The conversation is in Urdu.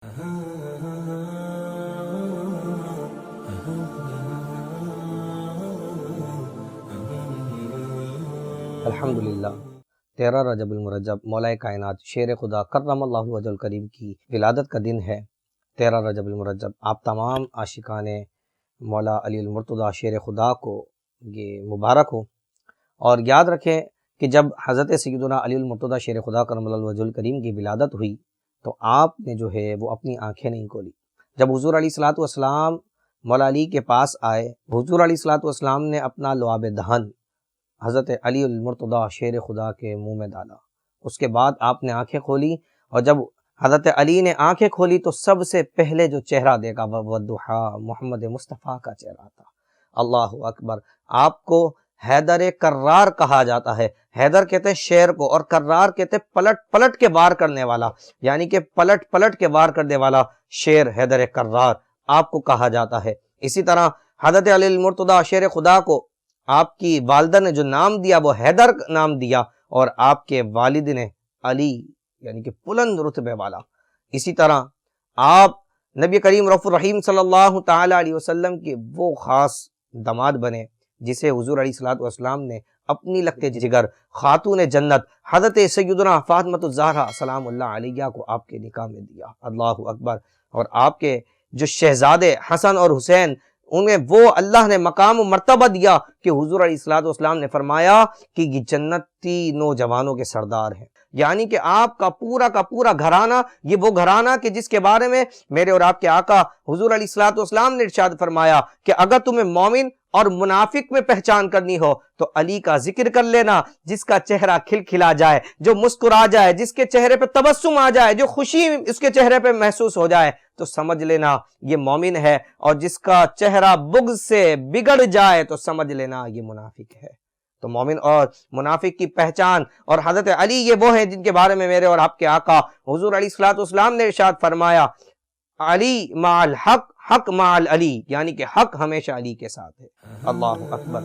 الحمدللہ 13 رجب المرجب مولا کائنات شیر خدا کرم اللہ وجہ الکریم کی ولادت کا دن ہے 13 رجب المرجب۔ آپ تمام عاشقان مولا علی المرتضیٰ شیر خدا کو یہ مبارک ہو، اور یاد رکھیں کہ جب حضرت سیدنا علی المرتضیٰ شیر خدا کرم اللہ وجہ الکریم کی ولادت ہوئی تو آپ نے جو ہے وہ اپنی آنکھیں نہیں کھولی۔ جب حضور علیہ الصلوۃ والسلام مولا علی کے پاس آئے، حضور علیہ الصلوۃ والسلام نے اپنا لعاب دہن حضرت علی المرتضیٰ شیر خدا کے منہ میں ڈالا۔ اس کے بعد آپ نے آنکھیں کھولی، اور جب حضرت علی نے آنکھیں کھولی تو سب سے پہلے جو چہرہ دیکھا وہ والضحیٰ محمد مصطفیٰ کا چہرہ تھا۔ اللہ اکبر۔ آپ کو حیدر کرار کہا جاتا ہے۔ حیدر کہتے ہیں شیر کو، اور کرار کہتے ہیں پلٹ پلٹ کے وار کرنے والا، یعنی کہ پلٹ پلٹ کے وار کرنے والا شیر حیدر کرار آپ کو کہا جاتا ہے۔ اسی طرح حضرت علی المرتضیٰ شیر خدا کو آپ کی والدہ نے جو نام دیا وہ حیدر نام دیا، اور آپ کے والد نے علی یعنی کہ بلند رتبے والا۔ اسی طرح آپ نبی کریم رؤوف الرحیم صلی اللہ تعالی علیہ وسلم کے وہ خاص داماد بنے جسے حضور علیہ الصلوۃ والسلام نے اپنی لگتے جگر خاتون جنت حضرت سیدنا فاطمۃ الزہرا سلام اللہ علیہ کو آپ کے نکاح میں دیا۔ اللہ اکبر۔ اور آپ کے جو شہزادے حسن اور حسین، انہیں وہ اللہ نے مقام و مرتبہ دیا کہ حضور علیہ الصلوۃ والسلام نے فرمایا کہ یہ جنتی نوجوانوں کے سردار ہیں، یعنی کہ آپ کا پورا گھرانہ یہ وہ گھرانہ کہ جس کے بارے میں میرے اور آپ کے آقا حضور علیہ الصلوۃ والسلام نے ارشاد فرمایا کہ اگر تمہیں مومن اور منافق میں پہچان کرنی ہو تو علی کا ذکر کر لینا، جس کا چہرہ کھلکھلا جائے، جو مسکرا جائے، جس کے چہرے پہ تبسم آ جائے، جو خوشی اس کے چہرے پہ محسوس ہو جائے تو سمجھ لینا یہ مومن ہے، اور جس کا چہرہ بغض سے بگڑ جائے تو سمجھ لینا یہ منافق ہے۔ تو مومن اور منافق کی پہچان، اور حضرت علی یہ وہ ہیں جن کے بارے میں میرے اور آپ کے آقا حضور علیہ الصلوۃ والسلام نے ارشاد فرمایا علی مع الحق حق مع العلی، یعنی کہ حق ہمیشہ علی کے ساتھ ہے۔ اللہ اکبر۔